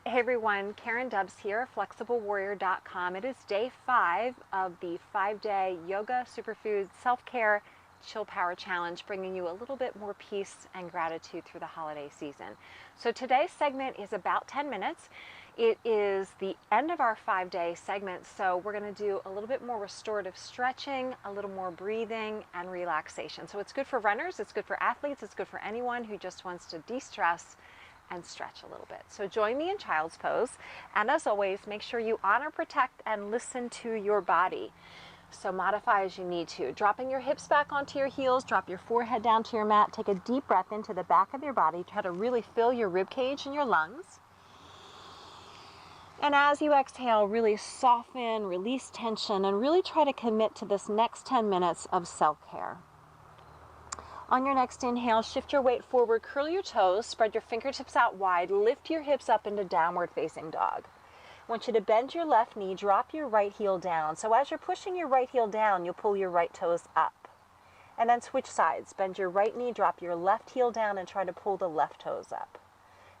Hey everyone, Karen Dubs here, FlexibleWarrior.com. It is day 5 of the 5-day yoga, superfood, self-care, chill power challenge, bringing you a little bit more peace and gratitude through the holiday season. So today's segment is about 10 minutes. It is the end of our 5-day segment, so we're going to do a little bit more restorative stretching, a little more breathing and relaxation. So it's good for runners, it's good for athletes, it's good for anyone who just wants to de-stress and stretch a little bit. So join me in child's pose, and as always, make sure you honor, protect, and listen to your body. So modify as you need to. Dropping your hips back onto your heels, drop your forehead down to your mat, take a deep breath into the back of your body. Try to really fill your rib cage and your lungs. And as you exhale, really soften, release tension, and really try to commit to this next 10 minutes of self-care. On your next inhale, shift your weight forward, curl your toes, spread your fingertips out wide, lift your hips up into downward facing dog. I want you to bend your left knee, drop your right heel down. So as you're pushing your right heel down, you'll pull your right toes up. And then switch sides. Bend your right knee, drop your left heel down, and try to pull the left toes up.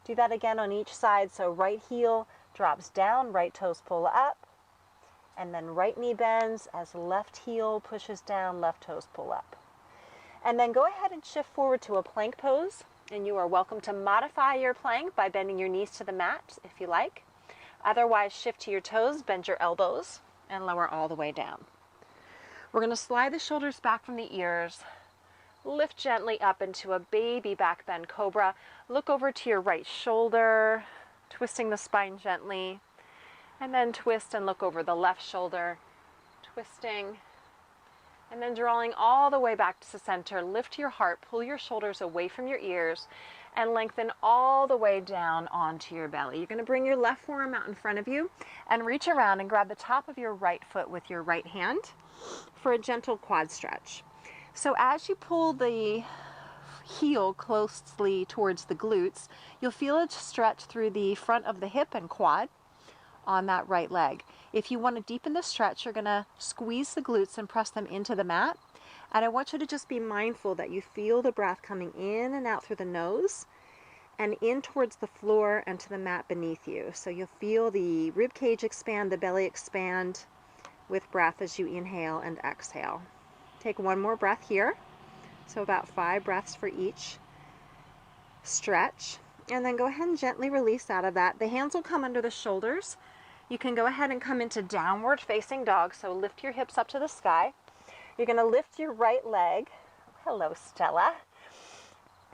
Do that again on each side. So right heel drops down, right toes pull up. And then right knee bends as left heel pushes down, left toes pull up. And then go ahead and shift forward to a plank pose, and you are welcome to modify your plank by bending your knees to the mat if you like. Otherwise, shift to your toes, bend your elbows, and lower all the way down. We're going to slide the shoulders back from the ears, lift gently up into a baby backbend cobra. Look over to your right shoulder, twisting the spine gently, and then twist and look over the left shoulder, twisting. And then drawing all the way back to the center, lift your heart, pull your shoulders away from your ears, and lengthen all the way down onto your belly. You're going to bring your left forearm out in front of you and reach around and grab the top of your right foot with your right hand for a gentle quad stretch. So as you pull the heel closely towards the glutes, you'll feel it stretch through the front of the hip and quad on that right leg. If you want to deepen the stretch, you're going to squeeze the glutes and press them into the mat. And I want you to just be mindful that you feel the breath coming in and out through the nose and in towards the floor and to the mat beneath you. So you'll feel the rib cage expand, the belly expand with breath as you inhale and exhale. Take one more breath here. So about 5 breaths for each stretch. And then go ahead and gently release out of that. The hands will come under the shoulders. You can go ahead and come into downward facing dog. So lift your hips up to the sky. You're going to lift your right leg. Hello, Stella.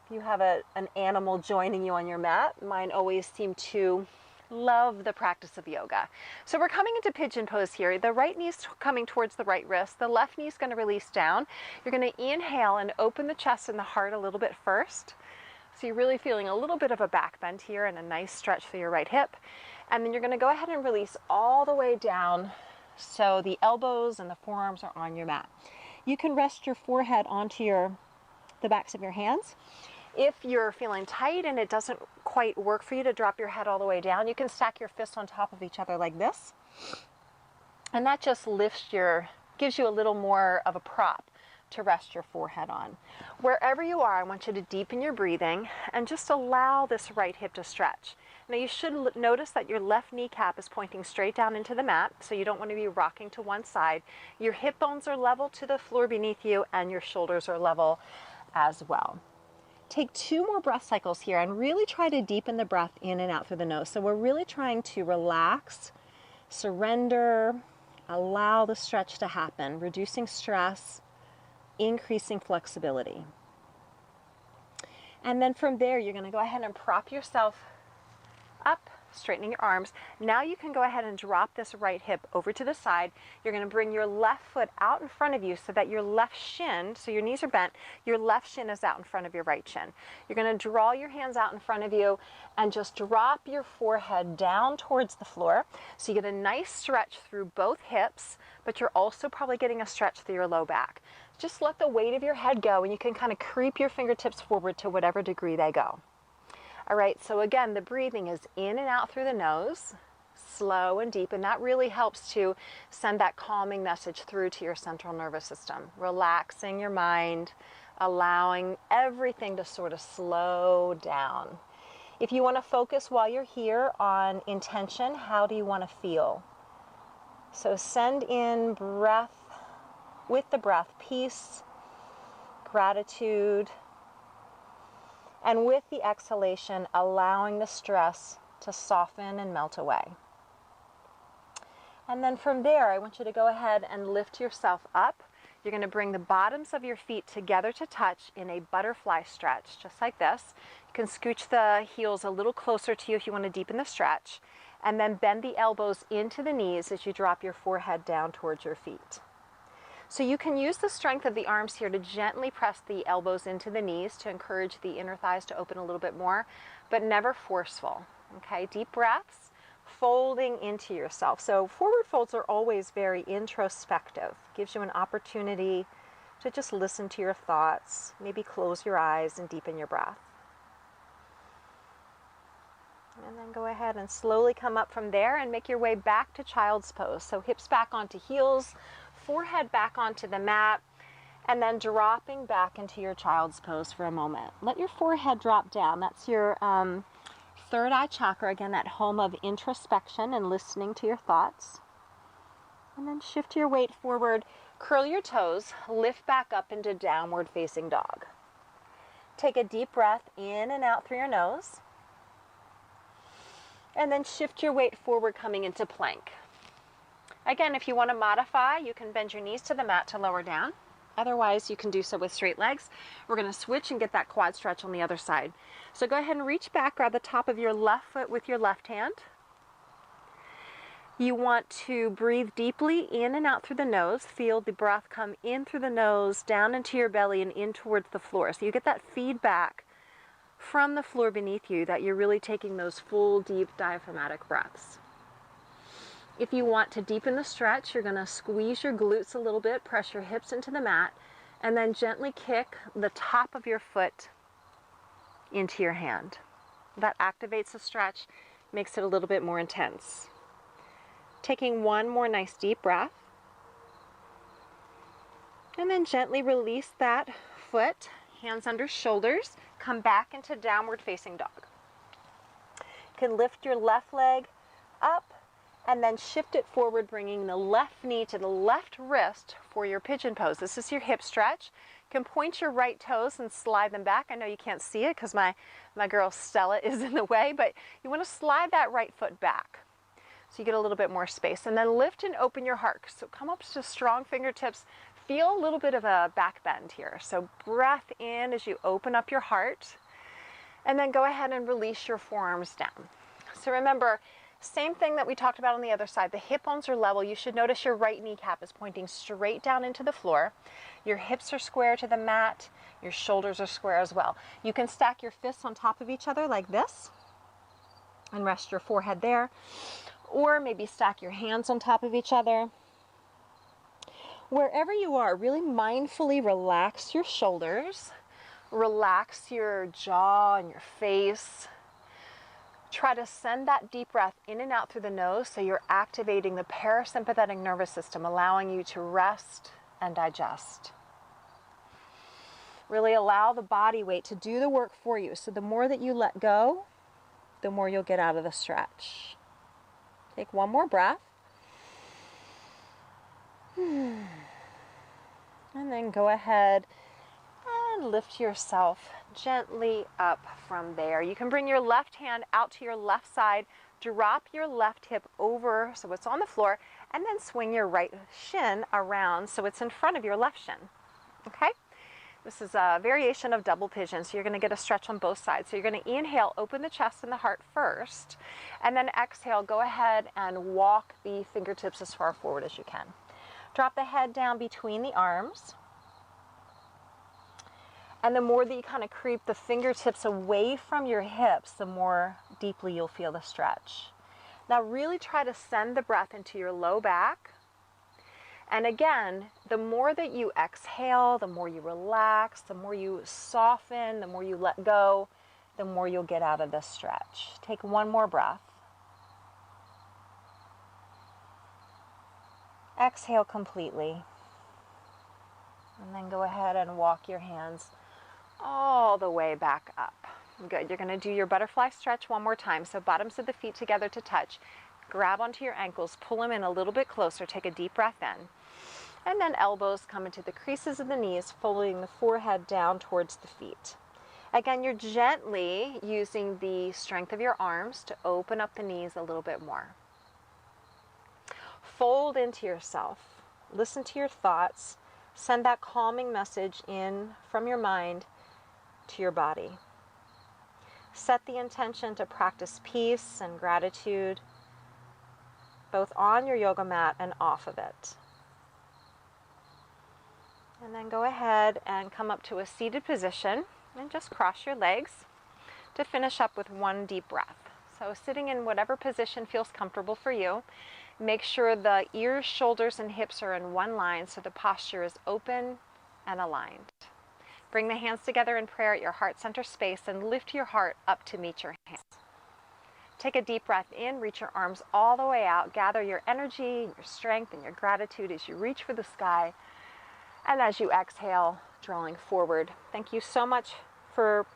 If you have an animal joining you on your mat, mine always seem to love the practice of yoga. So we're coming into pigeon pose here. The right knee's coming towards the right wrist. The left knee's going to release down. You're going to inhale and open the chest and the heart a little bit first. So you're really feeling a little bit of a back bend here and a nice stretch for your right hip. And then you're going to go ahead and release all the way down so the elbows and the forearms are on your mat. You can rest your forehead onto the backs of your hands. If you're feeling tight and it doesn't quite work for you to drop your head all the way down, you can stack your fists on top of each other like this. And that just gives you a little more of a prop to rest your forehead on. Wherever you are, I want you to deepen your breathing and just allow this right hip to stretch. Now you should notice that your left kneecap is pointing straight down into the mat, so you don't want to be rocking to one side. Your hip bones are level to the floor beneath you and your shoulders are level as well. Take 2 more breath cycles here and really try to deepen the breath in and out through the nose. So we're really trying to relax, surrender, allow the stretch to happen, reducing stress, increasing flexibility. And then from there, you're going to go ahead and prop yourself up, straightening your arms. Now you can go ahead and drop this right hip over to the side. You're going to bring your left foot out in front of you so that your left shin, so your knees are bent, your left shin is out in front of your right shin. You're going to draw your hands out in front of you and just drop your forehead down towards the floor. So you get a nice stretch through both hips, but you're also probably getting a stretch through your low back. Just let the weight of your head go and you can kind of creep your fingertips forward to whatever degree they go. All right, so again, the breathing is in and out through the nose, slow and deep, and that really helps to send that calming message through to your central nervous system, relaxing your mind, allowing everything to sort of slow down. If you want to focus while you're here on intention, how do you want to feel? So send in breath, with the breath, peace, gratitude, and with the exhalation, allowing the stress to soften and melt away. And then from there, I want you to go ahead and lift yourself up. You're going to bring the bottoms of your feet together to touch in a butterfly stretch, just like this. You can scooch the heels a little closer to you if you want to deepen the stretch. And then bend the elbows into the knees as you drop your forehead down towards your feet. So you can use the strength of the arms here to gently press the elbows into the knees to encourage the inner thighs to open a little bit more, but never forceful. Okay, deep breaths, folding into yourself. So forward folds are always very introspective. Gives you an opportunity to just listen to your thoughts, maybe close your eyes and deepen your breath. And then go ahead and slowly come up from there and make your way back to child's pose. So hips back onto heels, forehead back onto the mat, and then dropping back into your child's pose for a moment. Let your forehead drop down. That's your third eye chakra, again, that home of introspection and listening to your thoughts. And then shift your weight forward, curl your toes, lift back up into downward facing dog. Take a deep breath in and out through your nose. And then shift your weight forward, coming into plank. Again, if you want to modify, you can bend your knees to the mat to lower down. Otherwise, you can do so with straight legs. We're going to switch and get that quad stretch on the other side. So go ahead and reach back, grab the top of your left foot with your left hand. You want to breathe deeply in and out through the nose. Feel the breath come in through the nose, down into your belly, and in towards the floor. So you get that feedback from the floor beneath you that you're really taking those full, deep diaphragmatic breaths. If you want to deepen the stretch, you're going to squeeze your glutes a little bit, press your hips into the mat, and then gently kick the top of your foot into your hand. That activates the stretch, makes it a little bit more intense. Taking one more nice deep breath, and then gently release that foot, hands under shoulders, come back into downward facing dog. You can lift your left leg up, and then shift it forward, bringing the left knee to the left wrist for your pigeon pose. This is your hip stretch. You can point your right toes and slide them back. I know you can't see it because my girl Stella is in the way, but you want to slide that right foot back so you get a little bit more space. And then lift and open your heart. So come up to strong fingertips. Feel a little bit of a back bend here. So breath in as you open up your heart, and then go ahead and release your forearms down. So remember, same thing that we talked about on the other side. The hip bones are level. You should notice your right kneecap is pointing straight down into the floor. Your hips are square to the mat. Your shoulders are square as well. You can stack your fists on top of each other like this and rest your forehead there. Or maybe stack your hands on top of each other. Wherever you are, really mindfully relax your shoulders. Relax your jaw and your face. Try to send that deep breath in and out through the nose so you're activating the parasympathetic nervous system, allowing you to rest and digest. Really allow the body weight to do the work for you. So the more that you let go, the more you'll get out of the stretch. Take one more breath. And then go ahead and lift yourself gently up from there. You can bring your left hand out to your left side, drop your left hip over so it's on the floor, and then swing your right shin around so it's in front of your left shin. Okay? This is a variation of double pigeon, so you're going to get a stretch on both sides. So you're going to inhale, open the chest and the heart first, and then exhale, go ahead and walk the fingertips as far forward as you can. Drop the head down between the arms. And the more that you kind of creep the fingertips away from your hips, the more deeply you'll feel the stretch. Now really try to send the breath into your low back. And again, the more that you exhale, the more you relax, the more you soften, the more you let go, the more you'll get out of this stretch. Take one more breath. Exhale completely. And then go ahead and walk your hands all the way back up. Good. You're going to do your butterfly stretch one more time. So bottoms of the feet together to touch. Grab onto your ankles, pull them in a little bit closer. Take a deep breath in. And then elbows come into the creases of the knees, folding the forehead down towards the feet. Again, you're gently using the strength of your arms to open up the knees a little bit more. Fold into yourself. Listen to your thoughts. Send that calming message in from your mind to your body. Set the intention to practice peace and gratitude, both on your yoga mat and off of it. And then go ahead and come up to a seated position and just cross your legs to finish up with one deep breath. So sitting in whatever position feels comfortable for you. Make sure the ears, shoulders, and hips are in one line so the posture is open and aligned. Bring the hands together in prayer at your heart center space and lift your heart up to meet your hands. Take a deep breath in, reach your arms all the way out, gather your energy, your strength, and your gratitude as you reach for the sky. And as you exhale, drawing forward. Thank you so much for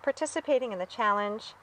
participating in the challenge.